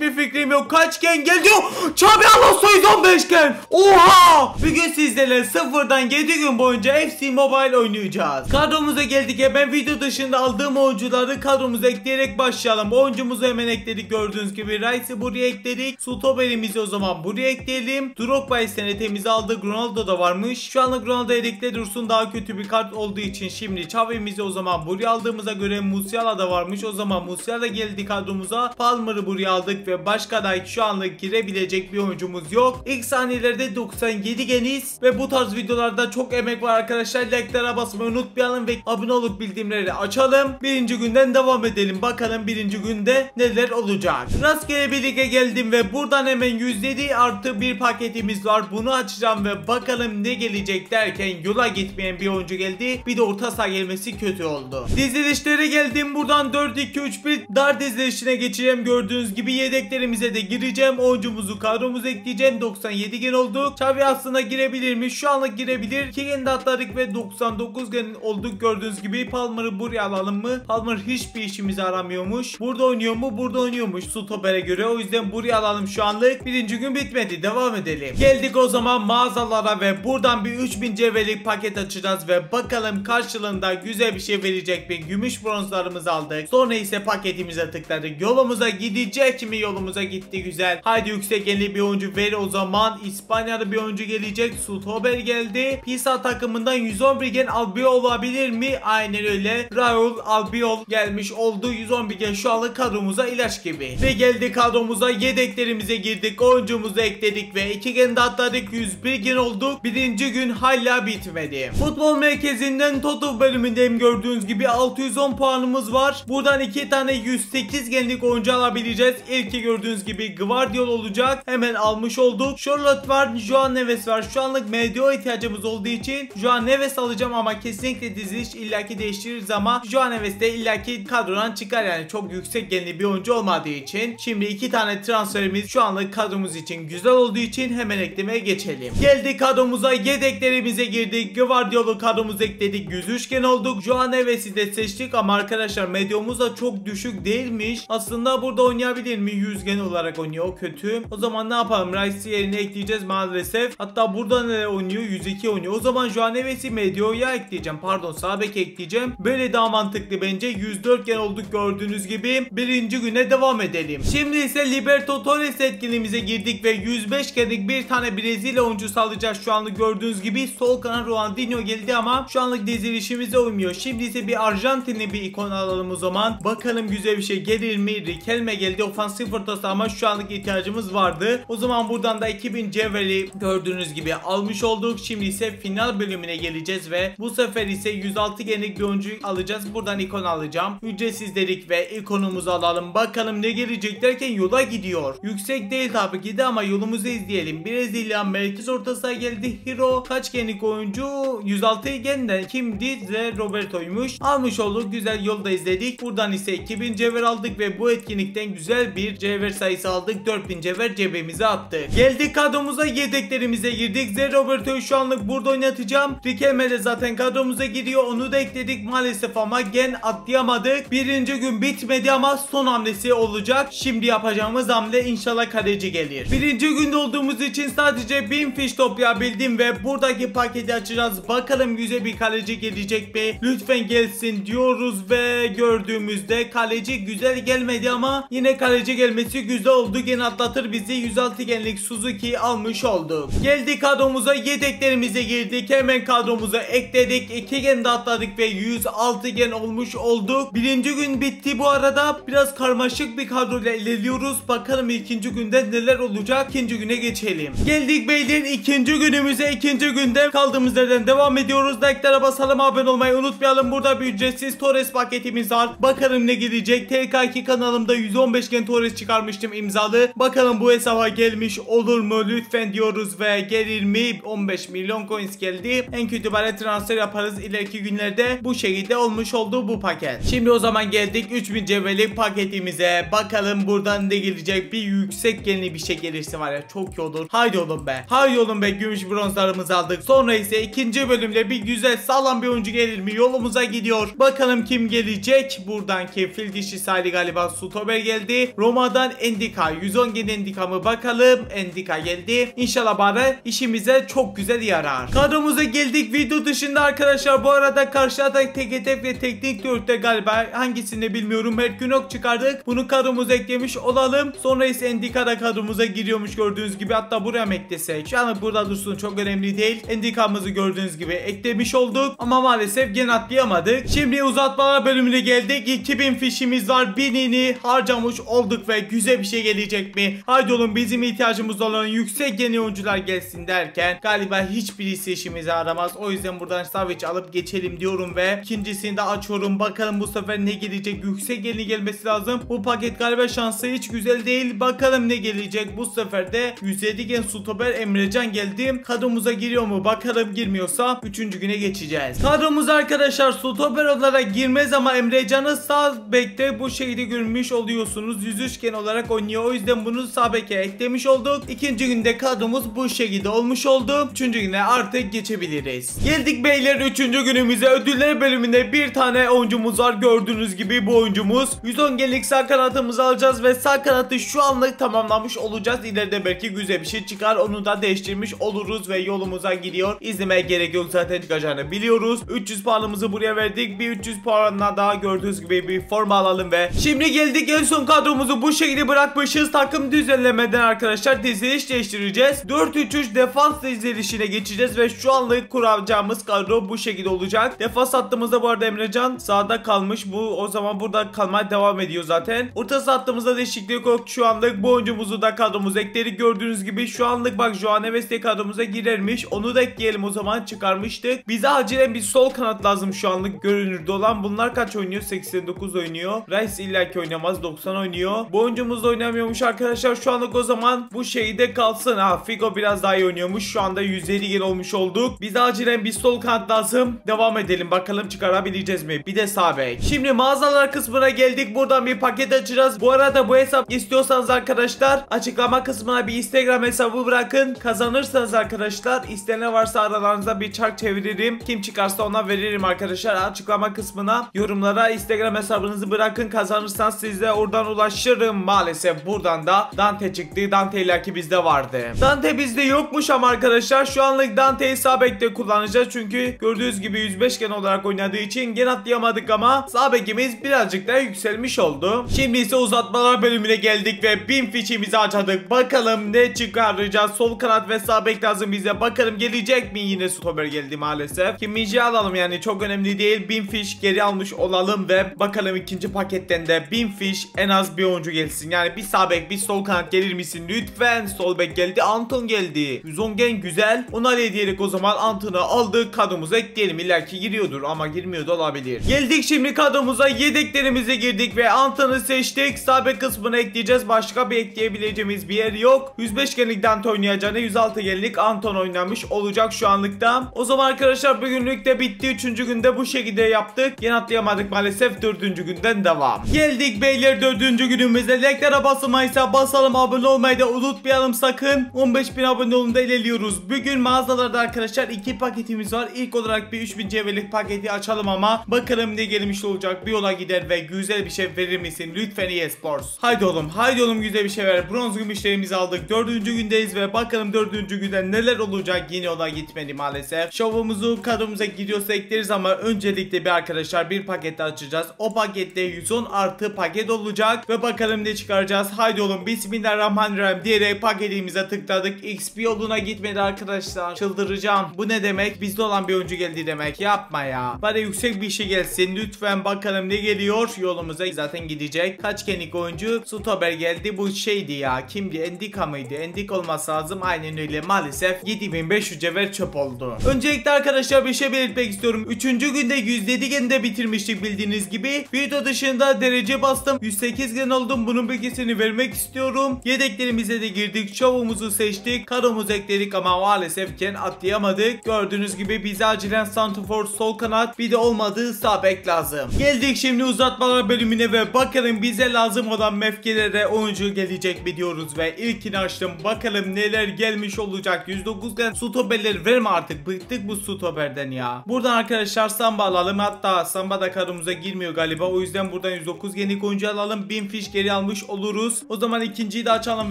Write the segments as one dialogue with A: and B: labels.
A: hiçbir fikrim yok. Kaç gen geldi? Xabi Alonso 115 gen. Oha! Bugün sizlerle sıfırdan 7 gün boyunca FC Mobile oynayacağız. Kadromuza geldik. Hemen video dışında aldığım oyuncuları kadromuza ekleyerek başlayalım. Oyuncumuzu hemen ekledik. Gördüğünüz gibi Rice'i buraya ekledik. Stoperimizi o zaman buraya ekleyelim. Drogba'yı senetemizi aldık. Ronaldo da varmış. Şu anlık Ronaldo yedekte dursun. Daha kötü bir kart olduğu için şimdi Xavi'mizi o zaman buraya aldığımıza göre Musiala da varmış. O zaman Musiala geldi kadromuza. Palmer'ı buraya aldık ve başka da şu anlık girebilecek bir oyuncumuz yok. İlk saniyelerde 97 geniz ve bu tarz videolarda çok emek var arkadaşlar. Like'lara basmayı unutmayalım ve abone olup bildirimleri açalım. Birinci günden devam edelim. Bakalım birinci günde neler olacak. Rastgele bir lige geldim ve buradan hemen 107 artı bir paketimiz var. Bunu açacağım ve bakalım ne gelecek derken yola gitmeyen bir oyuncu geldi. Bir de orta saha gelmesi kötü oldu. Dizilişlere geldim. Buradan 4-2-3-1 dar dizilişine geçeceğim. Gördüğünüz gibi yedeklerimize de gireceğim. Oyuncumuzu kadromuza ekleyeceğim. 97 gen oldu. Xavi aslında girebilir mi? Şu anlık girebilir. 2 gen de atladık ve 99 gen olduk. Gördüğünüz gibi Palmer'ı buraya alalım mı? Palmer hiçbir işimizi aramıyormuş. Burada oynuyor mu? Burada oynuyormuş stopere göre. O yüzden buraya alalım şu anlık. Birinci gün bitmedi. Devam edelim. Geldik o zaman mağazalara ve buradan bir 3000 cevherlik paket açacağız ve bakalım karşılığında güzel bir şey verecek mi? Gümüş bronzlarımızı aldık. Sonra ise paketimize tıkladık. Yolumuza gidecek mi? Yolumuza gitti, güzel. Haydi yüksek genli bir oyuncu ver o zaman. İspanya'da bir oyuncu gelecek. Stoper geldi. Pisa takımından 111 gen Albiol olabilir mi? Aynen öyle. Raul Albiol gelmiş oldu. 111 gen şu anlık kadromuza ilaç gibi. Ve geldi kadromuza, yedeklerimize girdik. Oyuncumuzu ekledik ve 2 gen de atladık. 101 gen olduk. Birinci gün hala bitmedi. Futbol merkezinden Toto bölümündeyim. Gördüğünüz gibi 610 puanımız var. Buradan 2 tane 108 genlik oyuncu alabileceğiz. İlki gördüğünüz gibi Guardiola olacak. Hemen almış olduk. Charlotte var. Joao Neves var. Şu anlık MDO ihtiyacımız olduğu için Joao Neves alacağım ama kesinlikle diziliş illaki değiştiririz ama Joao Neves de illaki kadrodan çıkar, yani çok yüksek genli bir oyuncu olmadığı için. Şimdi 2 tane transferimiz şu anlık kadromuz için güzel olduğu için hemen eklemeye geçelim. Geldik kadromuza, yedeklerimize girdik. Guardiola kadromuza ekledik. 103 gen olduk. Joao Neves'i de seçtik ama arkadaşlar medyomuz da çok düşük değilmiş. Aslında burada oynayabilir mi? 100 gen olarak oynuyor. O kötü. O zaman ne yapalım? Rice'i yerine ekleyeceğiz maalesef. Hatta burada ne oynuyor? 102 oynuyor. O zaman Joao Neves'i medyoya ekleyeceğim. Pardon, sağ bek ekleyeceğim. Böyle daha mantıklı bence. 104 gen olduk gördüğünüz gibi. Birinci güne devam edelim. Şimdi ise Libertadores etkinliğimize girdik ve 105 genlik bir tane Brezilya oyuncusu alacağız şu anlık gördüğünüz gibi. Sol kanat Ronaldinho geldi ama şu anlık dizilişimize uymuyor. Şimdi ise bir Arjantinli bir ikon alalım o zaman. Bakalım güzel bir şey gelir mi? Riquelme geldi, ofansif ortası ama şu anlık ihtiyacımız vardı. O zaman buradan da 2000 cevheri gördüğünüz gibi almış olduk. Şimdi ise final bölümüne geleceğiz ve bu sefer ise 106 genlik bir oyuncu alacağız. Buradan ikon alacağım. Ücretsiz dedik ve ikonumuzu alalım. Bakalım ne gelecek derken yola gidiyor. Yüksek değil tabii ki de ama yolumuzu izleyelim. Brezilya merkez orta saha geldi. Hero kaç genlik oyuncu? 106 genden kimdi? Roberto'ymuş. Almış olduk. Güzel, yolda izledik. Buradan ise 2000 cevher aldık ve bu etkinlikten güzel bir cevher sayısı aldık. 4000 cevher cebimize attık. Geldik kadromuza, yedeklerimize girdik. Roberto'yu şu anlık burada oynatacağım. Riquelme de zaten kadromuza giriyor. Onu da ekledik maalesef ama gen atlayamadık. Birinci gün bitmedi ama son hamlesi olacak. Şimdi yapacağımız hamle inşallah kaleci gelir. Birinci günde olduğumuz için sadece 1000 fiş toplayabildim ve buradaki paketi açacağız. Bakalım güzel bir kaleci gelecek mi? Lütfen gelsin diyoruz ve gördüğümüzde kaleci güzel gelmedi ama yine kaleci gelmesi güzel oldu. Gene atlatır bizi. 106 genlik Suzuki'yi almış olduk. Geldik kadromuza, yedeklerimize girdik. Hemen kadromuza ekledik. 2 gen de atladık ve 106 gen olmuş olduk. Birinci gün bitti bu arada. Biraz karmaşık bir kadroyla ilerliyoruz. Bakalım ikinci günde neler olacak. İkinci güne geçelim. Geldik beyler ikinci günümüze. İkinci günde kaldığımız yerden devam ediyoruz. Like'lara basalım, abone olmayı unutmayalım. Burada bir ücretsiz Torres paketimiz var. Bakalım ne gelecek. TK2 kanalımda 115 gen Torres çıkarmıştım imzalı. Bakalım bu hesaba gelmiş olur mu? Lütfen diyoruz ve gelir mi? 15 milyon coins geldi. En kötü bare transfer yaparız ileriki günlerde. Bu şekilde olmuş oldu bu paket. Şimdi o zaman geldik 3000 cevherlik paketimize. Bakalım buradan ne gelecek. Bir yüksek genli bir şey gelirse var ya çok iyi olur. Haydi oğlum be. Haydi oğlum be. Gümüş bronzlarımızı aldık. Sonra ise ikinci bölümde bir güzel sağlam bir oyuncu gelir mi? Yolumuza gidiyor. Bakalım kim gelecek? Buradan kefil dişi saydı galiba. Stoper geldi. Roma uzatmadan Endika 110 gen Endika'mı bakalım. Endika geldi. İnşallah bari işimize çok güzel yarar. Kadromuza geldik. Video dışında arkadaşlar bu arada karşıda tek hedef ve teknik dörtte galiba hangisini bilmiyorum. Herkünok çıkardık. Bunu kadromuza eklemiş olalım. Sonra ise Endika da kadromuza giriyormuş gördüğünüz gibi. Hatta buraya mı eklesek? Şu an burada dursun, çok önemli değil. Endika'mızı gördüğünüz gibi eklemiş olduk. Ama maalesef gene atlayamadık. Şimdi uzatmalar bölümüne geldik. 2000 fişimiz var. 1000'ini harcamış olduk ve güzel bir şey gelecek mi? Haydi oğlum, bizim ihtiyacımız olan yüksek yeni oyuncular gelsin derken galiba hiçbirisi işimize aramaz. O yüzden buradan Savage alıp geçelim diyorum ve ikincisini de açıyorum. Bakalım bu sefer ne gelecek? Yüksek yeni gelmesi lazım. Bu paket galiba şansı hiç güzel değil. Bakalım ne gelecek? Bu sefer de 107 gen stoper Emrecan geldi. Kadromuza giriyor mu? Bakalım, girmiyorsa 3. güne geçeceğiz. Kadromuz arkadaşlar stoper olarak girmez ama Emrecan'ı sağ bekte bu şekilde görmüş oluyorsunuz. 103 gen olarak oynuyor. O yüzden bunu sağ beke eklemiş olduk. 2. günde kadromuz bu şekilde olmuş oldu. 3. güne artık geçebiliriz. Geldik beyler 3. günümüze. Ödüller bölümünde bir tane oyuncumuz var. Gördüğünüz gibi bu oyuncumuz. 110 genlik sağ kanatımızı alacağız ve sağ kanatı şu anlık tamamlamış olacağız. İleride belki güzel bir şey çıkar. Onu da değiştirmiş oluruz ve yolumuza gidiyor. İzlemeye gerek yok, zaten çıkacağını biliyoruz. 300 puanımızı buraya verdik. Bir 300 puanla daha gördüğünüz gibi bir forma alalım ve şimdi geldik en son kadromuzu bu şekilde bırakmışız. Takım düzenlemeden arkadaşlar diziliş değiştireceğiz. 4-3-3 defans dizilişine geçeceğiz ve şu anlık kuracağımız kadro bu şekilde olacak. Defans hattımızda bu arada Emrecan sağda kalmış. Bu o zaman burada kalmaya devam ediyor zaten. Orta hattımızda değişiklik yok. Şu anlık bu oyuncumuzu da kadromuza ekledik. Gördüğünüz gibi şu anlık bak Joao Neves de kadromuza girermiş. Onu da ekleyelim, o zaman çıkarmıştık. Bize acilen bir sol kanat lazım şu anlık görünürde olan. Bunlar kaç oynuyor? 89 oynuyor. Rice illaki oynamaz, 90 oynuyor. Bu oyuncumuz da oynamıyormuş arkadaşlar şu anlık, o zaman bu şeyde kalsın. Figo biraz daha iyi oynuyormuş. Şu anda 150 gen olmuş olduk. Bize acilen bir sol kanat lazım. Devam edelim bakalım çıkarabileceğiz mi? Bir de sağ bek. Şimdi mağazalar kısmına geldik. Buradan bir paket açacağız. Bu arada bu hesap istiyorsanız arkadaşlar açıklama kısmına bir Instagram hesabı bırakın. Kazanırsanız arkadaşlar, isteyenler varsa aralarınıza bir çark çeviririm. Kim çıkarsa ona veririm arkadaşlar. Açıklama kısmına yorumlara Instagram hesabınızı bırakın. Kazanırsanız size oradan ulaşırım. Maalesef buradan da Dante çıktı. Dante illaki bizde vardı. Dante bizde yokmuş ama arkadaşlar şu anlık Dante'yi sağ bekte kullanacağız. Çünkü gördüğünüz gibi 105 gen olarak oynadığı için gen atlayamadık ama sağ bekimiz birazcık daha yükselmiş oldu. Şimdi ise uzatmalar bölümüne geldik ve 1000 fişimizi açadık. Bakalım ne çıkaracağız? Sol kanat ve sağ bek lazım bize. Bakalım gelecek mi? Yine stoper geldi maalesef. Kimmici alalım, yani çok önemli değil. 1000 fiş geri almış olalım ve bakalım ikinci paketten de 1000 fiş en az bir oyuncu gelsin. Yani bir sağ bek bir sol kanat gelir misin? Lütfen. Sol bek geldi. Anton geldi. 110 gen güzel. Ona ne diyerek o zaman Anton'u aldık. Kadromuza ekleyelim. İlla ki giriyordur ama girmiyor da olabilir. Geldik şimdi kadromuza, yedeklerimize girdik ve Anton'u seçtik. Sağ bek kısmına ekleyeceğiz. Başka bir ekleyebileceğimiz bir yer yok. 105 genlik Dante oynayacağına 106 genlik Anton oynamış olacak şu anlıkta. O zaman arkadaşlar bugünlük de bitti. 3. günde bu şekilde yaptık. Yine atlayamadık maalesef. 4. günden devam. Geldik beyler 4. günümüzde. Like'lara basılmaysa basalım, abone olmayı da unutmayalım sakın. 15.000 abone olunda ilerliyoruz. Bugün mağazalarda arkadaşlar 2 paketimiz var. İlk olarak bir 3000 CV'lik paketi açalım ama bakalım ne gelmiş olacak. Bir yola gider ve güzel bir şey verir misin? Lütfen eSports. Haydi oğlum güzel bir şey ver. Bronz gümüşlerimizi aldık. 4. gündeyiz ve bakalım 4. günden neler olacak. Yine yola gitmedi maalesef. Şovumuzu kadromuza gidiyorsa ekleriz ama öncelikle bir arkadaşlar bir paket açacağız. O pakette 110 artı paket olacak ve bakalım ne çıkaracağız. Haydi oğlum bismillahirrahmanirrahim diyerek paketimize tıkladık. XP yoluna gitmedi arkadaşlar. Çıldıracağım. Bu ne demek? Bizde olan bir oyuncu geldi demek. Yapma ya. Bari yüksek bir şey gelsin. Lütfen bakalım ne geliyor. Yolumuza zaten gidecek. Kaç kenik oyuncu? Stoper geldi. Bu şeydi ya. Kimdi? Endika mıydı? Endik olması lazım. Aynen öyle. Maalesef 7500 cevher çöp oldu. Öncelikle arkadaşlar bir şey belirtmek istiyorum. 3. günde 107 gende bitirmiştik bildiğiniz gibi. Video dışında derece bastım. 108 gen oldum. Bunun bilgisini vermek istiyorum. Yedeklerimize de girdik. Şovumuzu seçtik. Kadromuzu ekledik ama maalesef gen atlayamadık. Gördüğünüz gibi bize acilen santrafor sol kanat, bir de olmadığı sağ bek lazım. Geldik şimdi uzatmalar bölümüne ve bakalım bize lazım olan mevkilere oyuncu gelecek mi diyoruz ve ilkini açtım. Bakalım neler gelmiş olacak. 109 gen stoperler verme artık. Bıktık bu stoperden ya. Buradan arkadaşlar Samba alalım. Hatta Samba da kadromuza girmiyor galiba. O yüzden buradan 109 genlik oyuncu alalım. 1000 fiş geri almış oluruz. O zaman ikinciyi de açalım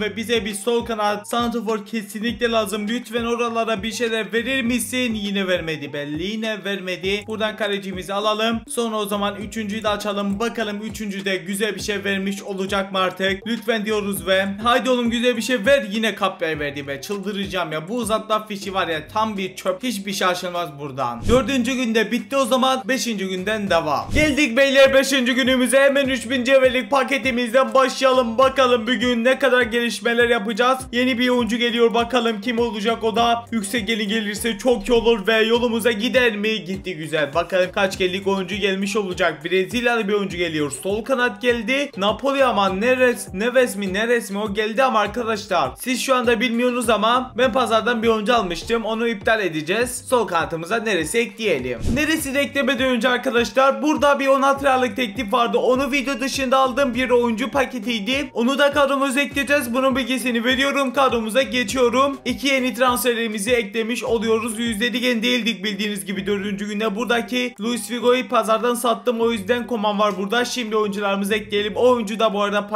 A: ve bize bir sol kanat santrafor kesinlikle lazım. Lütfen oralara bir şeyler verir misin? Yine vermedi, belli yine vermedi. Buradan kalecimizi alalım. Sonra o zaman üçüncüyü de açalım. Bakalım üçüncüde güzel bir şey vermiş olacak mı artık? Lütfen diyoruz ve haydi oğlum güzel bir şey ver. Yine Kapya verdi be, çıldıracağım ya. Bu uzatma fişi var ya, tam bir çöp. Hiçbir şey açılmaz buradan. Dördüncü günde bitti o zaman. Beşinci günden devam. Geldik beyler 5. günümüze. Hemen 3000 cevherlik paketimizden başlayalım. Bakalım bugün ne kadar gelişmeler yapacağız. Yeni bir oyuncu geliyor, bakalım kim olacak o da. Yüksek geli gelirse çok iyi olur ve yolumuza gider mi? Gitti, güzel. Bakalım kaç geldik oyuncu gelmiş olacak. Brezilyalı bir oyuncu geliyor. Sol kanat geldi. Napoli ama Neves mi o geldi ama arkadaşlar siz şu anda bilmiyorsunuz ama ben pazardan bir oyuncu almıştım. Onu iptal edeceğiz. Sol kanatımıza neresi ekleyelim? Neresi de eklemeden önce arkadaşlar burada bir 16 liralık teklif vardı. Onu video dışında aldığım bir oyuncu paketiydi. Onu da kadromuza ekleyeceğiz. Bunun bilgisini veriyorum. Kadromuza geçiyorum. 2 yeni transferlerimizi eklemiş oluyoruz. %7 değildik bildiğiniz gibi 4. günde. Buradaki Luis Figo'yu pazardan sattım. O yüzden koman var burada. Şimdi oyuncularımızı ekleyelim. O oyuncu da bu arada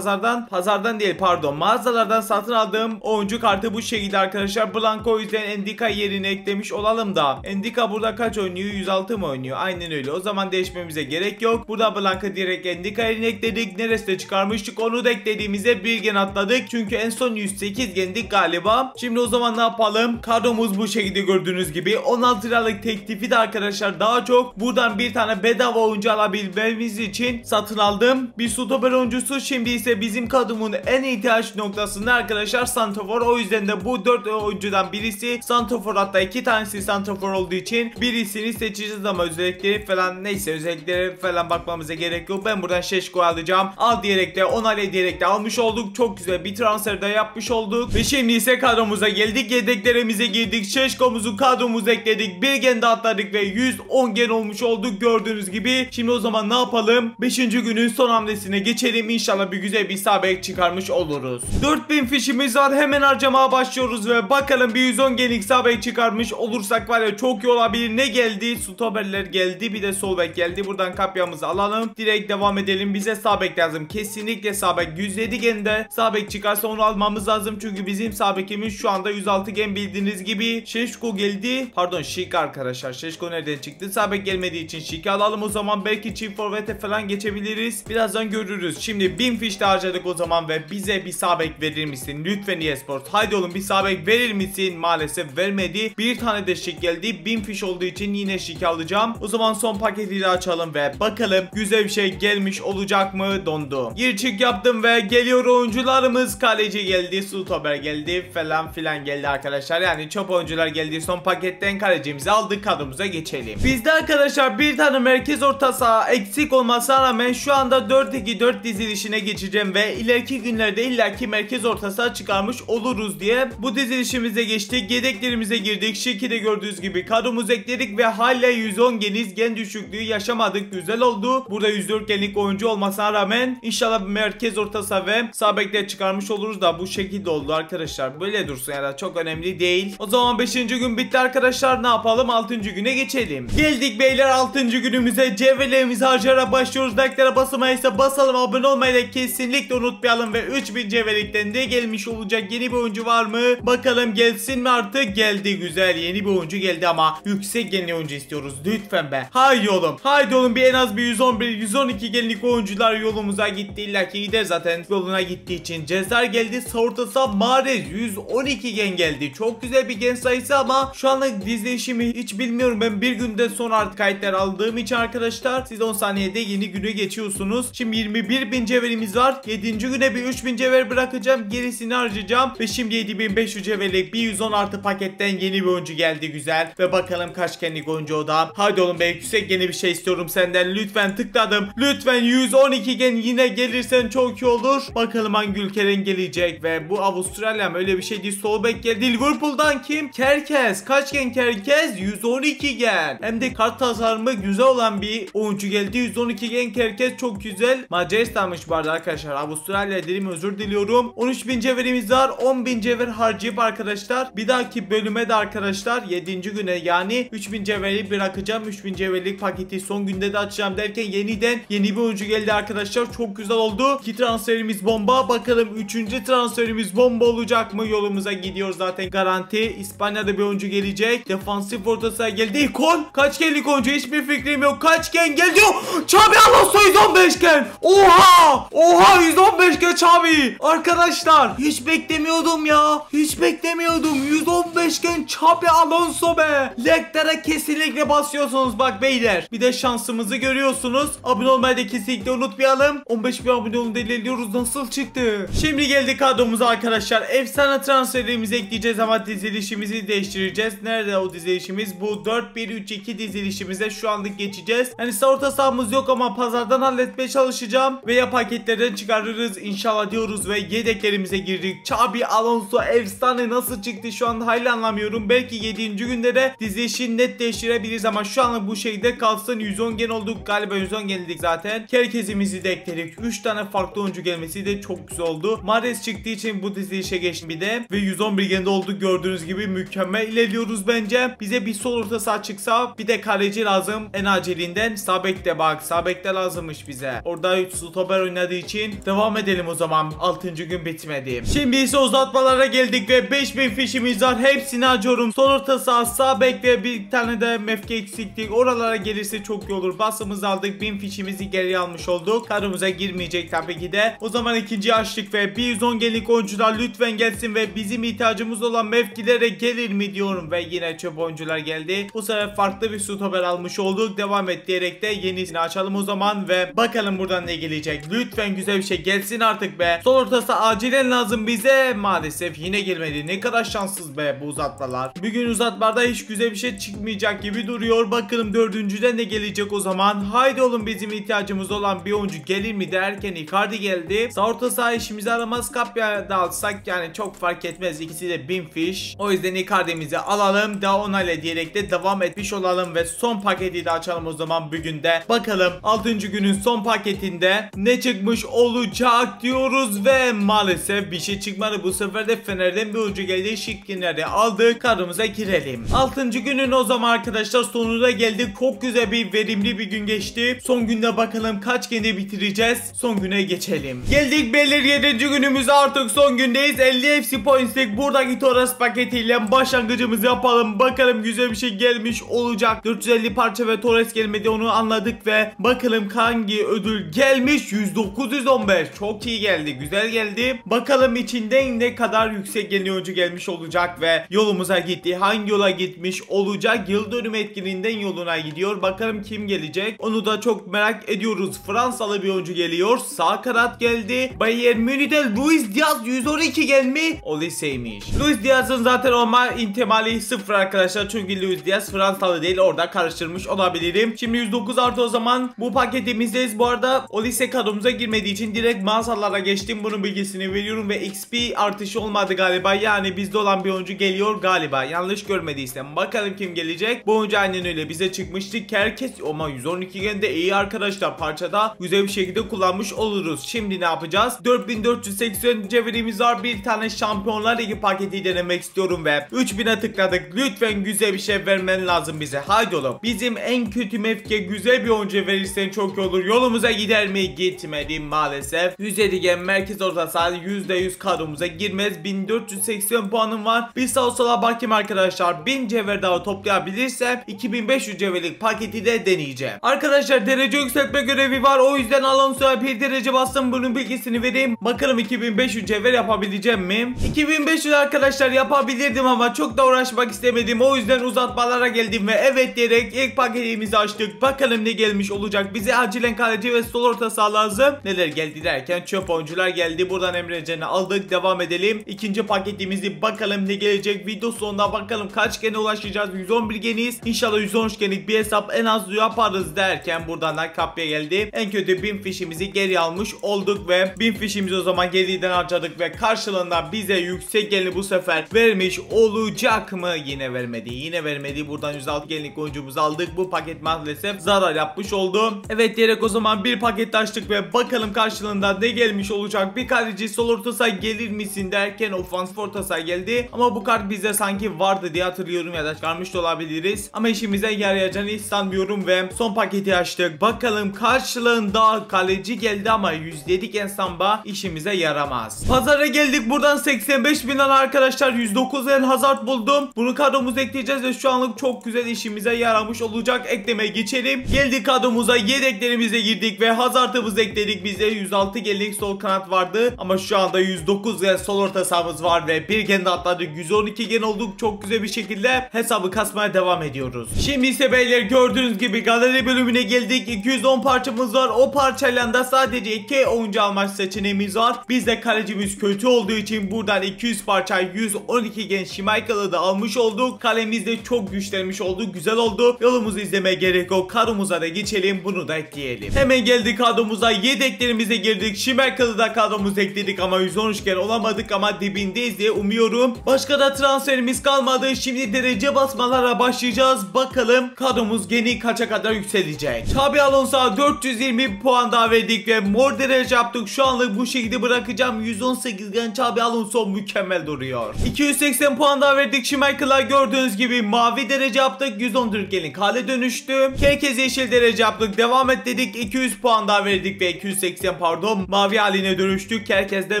A: pazardan değil pardon, mağazalardan satın aldığım oyuncu kartı bu şekilde arkadaşlar. Blanco, o yüzden Endika yerine eklemiş olalım da. Endika burada kaç oynuyor? 106 mı oynuyor? Aynen öyle. O zaman değişmemize gerek yok. Burada Blanco direkt Endika yerine ekledik. Neresinde çıkarmıştık? Onu da eklediğimizde bir gen atladık. Çünkü en son 108 gendik galiba. Şimdi o zaman ne yapalım? Kadromuz bu şekilde gördüğünüz gibi. 16 liralık teklifi de arkadaşlar daha çok buradan bir tane bedava oyuncu alabilmemiz için satın aldım. Bir stoper oyuncusu. Şimdi ise bizim kadromun en ihtiyaç noktasında arkadaşlar santrafor. O yüzden de bu 4 oyuncudan birisi santrafor, hatta 2 tanesi santrafor olduğu için birisini seçeceğiz ama özellikleri falan neyse, özellikleri falan bakmamıza gerek yok. Ben buradan Şeşko alacağım. Al diyerek de onay diyerek de almış olduk. Çok güzel bir transfer de yapmış olduk. Ve şimdi ise kadromuza geldik. Yedeklerimize girdik. Şeşko'muzu kadromuza ekledik. Bir gen de atladık ve 110 gen olmuş olduk gördüğünüz gibi. Şimdi o zaman ne yapalım? 5. günün son hamlesine geçelim. İnşallah bir güzel bir isabet çıkarmış oluruz. 4000 fişimiz var. Hemen harcamaya başlıyoruz ve bakalım bir 110 genlik isabet çıkarmış olursak var ya çok iyi olabilir. Ne geldi? Stoperler geldi. Bir de sol bek geldi. Buradan kapyamızı alalım. Direkt devam edelim. Bize sağ bek lazım. Kesinlikle sağ bek. 107 gende sağ bek çıkarsa onu almamız lazım. Çünkü bizim sağ bekimiz şu anda 106 gen bildiğiniz gibi. Şeşko geldi. Pardon, Şik arkadaşlar. Şeşko nereden çıktı? Sağ bek gelmediği için Şik'i alalım. O zaman belki çift forvete falan geçebiliriz. Birazdan görürüz. Şimdi 1000 fiş de harcadık o zaman ve bize bir sağ bek verir misin? Lütfen eSport. Haydi oğlum bir sağ bek verir misin? Maalesef vermedi. Bir tane de Şik geldi. 1000 fiş olduğu için yine Şik alacağım. O zaman son paketi de açalım ve bakalım güzel bir şey gelmiş olacak mı? Dondu. Gir çık yaptım ve geliyor oyuncularımız. Kaleci geldi. Stoper geldi. Falan filan geldi arkadaşlar. Yani çok oyuncular geldi. Son paketten kalecimizi aldık. Kadromuza geçelim. Bizde arkadaşlar bir tane merkez orta saha eksik olmasına rağmen şu anda 4-2-4 dizilişine geçeceğim ve ileriki günlerde illaki merkez orta saha çıkarmış oluruz diye bu dizilişimize geçtik. Yedeklerimize girdik. Şekilde gördüğünüz gibi kadromuzu ekledik ve hala 110 gen düşüklüğü yaşamadık. Güzel oldu. Burada 104 genlik oyuncu olmasına rağmen inşallah merkez orta saha ve sağ bekler çıkarmış oluruz da bu şekilde oldu arkadaşlar. Böyle dursun ya da çok önemli değil. O zaman 5. gün bitti arkadaşlar. Ne yapalım? 6. güne geçelim. Geldik beyler 6. günümüze. Cevherlerimizi harcayarak başlıyoruz. Like'lara basmayıysa basalım. Abone olmayı da kesinlikle unutmayalım ve 3000 cevherlikten de gelmiş olacak yeni bir oyuncu var mı? Bakalım gelsin mi artık? Geldi, güzel yeni bir oyuncu geldi ama yüksek genli oyuncu istiyoruz lütfen be. Haydi oğlum. Haydi oğlum bir en az bir 111-112 genlik oyuncular yolumuza gitti. İlla ki gider zaten yoluna gittiği için. Cezar geldi. Ortası Mahrez 112 gen geldi. Çok güzel bir gen sayısı ama şu anlık dizilişimi hiç bilmiyorum. Ben bir günde son artık kayıtlar aldığım için arkadaşlar siz 10 saniyede yeni güne geçiyorsunuz. Şimdi 21.000 cevherimiz var. 7. güne bir 3000 cevher bırakacağım. Gerisini harcayacağım. Ve şimdi 7500 cevherlik bir 110 artı paketten yeni bir oyuncu geldi, güzel. Ve bakalım kaç genlik oyuncu o da. Hadi oğlum be, yüksek yeni bir şey istiyorum senden. Lütfen tıkladım. Lütfen 112 gen yine gelirsen çok iyi olur. Bakalım hangi ülkeden gelecek ve bu Avustralya mı? Öyle bir şey değil. Sol bek geldi. Liverpool'dan kim? Kerkez. Kaç gen Kerkez? 112 gen. Hem de kart tasarımı güzel olan bir oyuncu geldi. 112 gen Kerkez çok güzel. Macaristan'mış bu arada arkadaşlar. Avustralya dedim, özür diliyorum. 13.000 cevherimiz var. 10.000 cevher harcayıp arkadaşlar bir dahaki bölüme de arkadaşlar 7. güne yani 3000 cevherlik bırakacağım. 3000 cevherlik paketi son günde de açacağım derken yeniden yeni bir oyuncu geldi arkadaşlar. Çok güzel oldu. İki transferimiz bomba. Bakalım 3. transferimiz bomba olacak mı? Yolumuza gidiyor zaten garanti. İspanya'da bir oyuncu gelecek. Defansif orta saha geldi. İkon. Kaç genlik oyuncu? Hiçbir fikrim yok. Kaç gen geldi? Xabi Alonso 115 gen. Oha! Oha 115 gen Xabi. Arkadaşlar hiç beklemiyordum ya. Hiç beklemiyordum. 115 gen Xabi Alonso be. Leklere kesinlikle basıyorsunuz bak beyler. Bir de şansımızı görüyorsunuz. Abone olmayı da kesinlikle unutmayalım. 15 bin abone olun ilerliyoruz. Nasıl çıktı? Şimdi geldik kadromuza arkadaşlar. Efsane transferlerimizi ekleyeceğiz ama dizilişimizi değiştireceğiz. Nerede o dizilişimiz? Bu 4-1-3-2 dizilişimize şu anlık geçeceğiz. Yani orta sahamız yok ama pazardan halletmeye çalışacağım. Veya paketlerden çıkarırız inşallah diyoruz ve yedeklerimize girdik. Xabi Alonso efsane nasıl çıktı şu anda hala anlamıyorum. Belki 7. günde de dizilişi net değiştirebiliriz ama şu anlık bu şekilde kalsın. 110 gen olduk galiba, 110 geldik zaten. Herkesimizi de ekledik. 3 tane farklı oyuncu gelmesi de çok güzel oldu. Mahrez çıktığı için bu dizilişe geçtim bir de. Ve 111 gende olduk gördüğünüz gibi mükemmel ilerliyoruz bence. Bize bir sol orta saha çıksa bir de kaleci lazım en acilinden. Sağ bekte bak, sağ bekte lazımmış bize. Orada 3 stoper oynadığı için devam edelim o zaman. 6. gün bitmedi. Şimdi ise uzatmalara geldik ve 5000 fişimiz var. Hepsini acıyorum. Sol orta saha, sağ bek ve bir tane de mevki eksiklik. Oralara gelirse çok iyi olur. Basımızı aldık. 1000 fişimizi geri almış olduk. Kadromuza girmeyecek tabii ki de. O zaman ikinci açtık ve 110 genlik oyuncular lütfen gelsin ve bizim ihtiyacımız olan mevkilere gelir mi diyorum ve yine çöp oyuncular geldi. Bu sefer farklı bir stoper almış olduk. Devam et diyerek de yenisini açalım o zaman ve bakalım buradan ne gelecek. Lütfen güzel bir şey gelsin artık be. Sol ortası acilen lazım bize. Maalesef yine gelmedi. Ne kadar şanssız be bu uzatmalar. Bugün uzatmalarda hiç güzel bir şey çıkmayacak gibi duruyor. Bakalım 4. ne gelecek o zaman. Haydi oğlum bizim ihtiyacımız olan bir oyuncu gelir mi derken Icardi geldi. Sağ orta saha işimizi aramaz. Kapya da alsak yani çok fark etmez. İkisi de 1000 fiş. O yüzden Icardi'mizi alalım. Daha onayla diyerek de devam etmiş olalım ve son paketi de açalım o zaman bugün de. Bakalım 6. günün son paketinde ne çıkmış olacak diyoruz ve maalesef bir şey çıkmadı. Bu sefer de Fener'den bir oyuncu geldi. Şikkinleri aldık. Kadromuza girelim. 6. günün o zaman arkadaşlar sonuna geldik. Çok güzel bir verimli bir gün geçti. Son günde bakalım kaç günde bitireceğiz. Son güne geçelim. Geldik beyler 7. günümüz artık son gündeyiz. 50 FC Points'lik buradaki Torres paketiyle başlangıcımızı yapalım. Bakalım güzel bir şey gelmiş olacak. 450 parça ve Torres gelmedi onu anladık ve bakalım hangi ödül gelmiş. 10915 çok iyi geldi, güzel geldi. Bakalım içinden ne kadar yüksek yeni oyuncu gelmiş olacak ve yolumuza gitti. Hangi yola gitmiş olacak? Yıl dönümü etkinliğinden yoluna gidiyor. Bakalım kim gelecek? Onu da çok merak ediyoruz. Fransalı bir oyuncu geliyor. Sağ kanat geldi. Bayern Münih'den Luis Diaz 112 gelmi. Olise'ymiş. Luis Diaz'ın zaten olma ihtimali 0 arkadaşlar. Çünkü Luis Diaz Fransalı değil. Orada karıştırmış olabilirim. Şimdi 109 artı o zaman bu paketimizdeyiz. Bu arada Olise kadromuza girmediği için direkt mağazalara geçtim. Bunun bilgisini veriyorum ve XP artışı olmadı galiba. Yani bizde olan bir oyuncu geliyor galiba. Yanlış görmediysem. Bakalım kim gelecek. Bu oyuncu aynen öyle bize çıkmıştı. Herkes ama 112 gen de iyi arkadaşlar. Parçada güzel bir şekilde kullanmış oluruz. Şimdi ne yapacağız? 4480 cevherimiz var. Bir tane Şampiyonlar Ligi paketi denemek istiyorum ve 3000'e tıkladık. Lütfen güzel bir şey vermen lazım bize. Haydi oğlum. Bizim en kötü mevkiye güzel bir oyuncu verirsen çok iyi olur. Yolumuza gider mi? Gitmedi maalesef. 107 gen merkez orta saha %100 kadromuza girmez. 1480 puanım var. Bir sağ sola bakayım arkadaşlar. 1000 cevher daha toplayabilirsem 2500 cevherlik paketi de deneyeceğim. Arkadaşlar derece yükseltme görevi var. O yüzden Alonso'ya bir derece bastım. Bunun bilgisini vereyim. Bakalım 2500 cevher yapabileceğim mi? 2500 arkadaşlar yapabilirdim ama çok da uğraşmak istemedim. O yüzden uzatmalara geldim ve evet diyerek ilk paketimizi açtık. Bakalım ne gelmiş olacak. Bize acilen kaleci ve sol orta saha lazım. Neler geldi derken çöp oyuncular geldi. Buradan Emre Can'ı aldık. Devam edelim. İkinci paketimizi bakalım ne gelecek. Video sonunda bakalım kaç gene ulaşacağız. 111 geniyiz. İnşallah 113 genlik bir hesap en az yaparız derken buradan da kapya geldi. En kötü 1000 fişimizi geri almış olduk ve 1000 fişimizi o zaman geriden harcadık ve karşılığında bize yüksek genli bu sefer vermiş olacak mı? Yine vermedi. Yine vermedi. Buradan 106 genlik oyuncumuzu aldık. Bu paket maalesef zarar yapmış oldu. Evet diyerek o zaman bir paket açtık ve bakalım karşılığında ne gelmiş olacak. Bir kaleci sol orta saha gelir misin derken ofansif orta saha geldi. Ama bu kart bize sanki vardı diye hatırlıyorum ya da çıkarmış da olabiliriz. Ama işimize yarayacağını hiç sanmıyorum ve son paketi açtık. Bakalım karşılığında kaleci geldi ama 107 gen samba işimize yaramaz. Pazara geldik, buradan 85 bin arkadaşlar 109 en hazard buldum. Bunu kadromuza ekleyeceğiz ve şu anlık çok güzel işimize yaramış olacak. Eklemeye geçelim. Geldik kadromuza, yedeklerimize girdik ve hazardımızı ekledik. Bizde 106 genlik sol kanat vardı ama şu anda 109 gen sol orta sahamız var ve bir gen atladık. 112 gen olduk. Çok güzel bir şekilde hesabı kasmaya devam ediyoruz. Şimdi ise beyler gördüğünüz gibi galeri bölümüne geldik. 210 parçamız var. O parçayla da sadece 2 oyuncu alma seçeneğimiz var. Bizde kalecimiz kötü olduğu için buradan 200 parça 112 gen Schmeichel'ı da almış olduk. Kalemiz de çok güçlenmiş oldu. Güzel oldu. Yolumuzu izlemeye gerek yok. Kadromuza da geçelim. Bunu da ekleyelim. Hemen geldik kadromuza. Yedeklerimize girdik. Schmeichel'ı da kadromuza ekledik ama 113 gen olamadık ama dibindeyiz diye umuyorum. Başka da transferimiz kalmadı. Şimdi derece basmalara başlayacağız. Bakalım kadromuz geni kaça kadar yükselecek. Xabi Alonso'ya 420 puan daha verdik ve mor derece yaptık. Şu anlık bu şekilde bırakacağım. 118 gen Xabi Alonso mükemmel duruyor. 280 puan daha verdik. Schmeichel'a gördüğünüz gibi mavi derece yaptık. 114 genlik hale dönüştü. Herkes yeşil derece yaptık. Devam et dedik. 200 puan daha verdik ve 280 pardon mavi haline dönüştük. Herkes de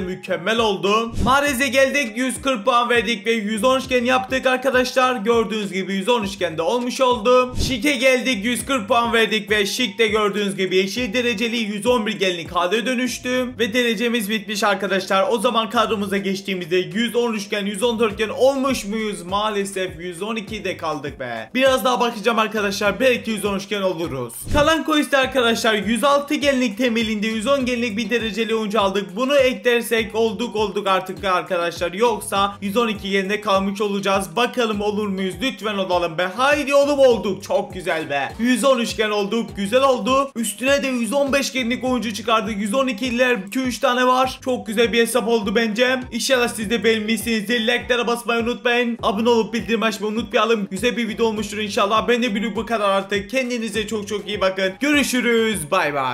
A: mükemmel oldu. Mahrez'e geldik. 140 puan verdik ve 113 gen yaptık arkadaşlar. Gördüğünüz gibi 113 gen de olmuş oldu. Şik'e geldik. 140 puan verdik ve Şik de gördüğünüz gibi yeşil dereceli 111 genlik hale dönüştü. Ve derecemiz bitmiş arkadaşlar. O zaman kadromuza geçtiğimizde 113 gen 114 gen olmuş muyuz? Maalesef 112'de kaldık be. Biraz daha bakacağım arkadaşlar. Belki 113 gen oluruz. Kalan coin'de arkadaşlar 106 genlik temelinde 110 genlik bir dereceli oyuncu aldık. Bunu eklersek olduk artık arkadaşlar. Yoksa 112 geninde kalmış olacağız. Bakalım olur muyuz? Lütfen olalım be. Haydi oğlum olduk. Çok güzel be. 113 gen olduk. Güzel oldu. Üstüne de 115 genlik oyuncu çıkardık. 112'liler 2-3 tane var. Çok güzel bir hesap oldu bence. İnşallah siz de beğenmişsinizdir. Like'lara basmayı unutmayın. Abone olup bildirim açmayı unutmayalım. Güzel bir video olmuştur inşallah. Ben de bu kadar artık. Kendinize çok iyi bakın. Görüşürüz. Bay bay.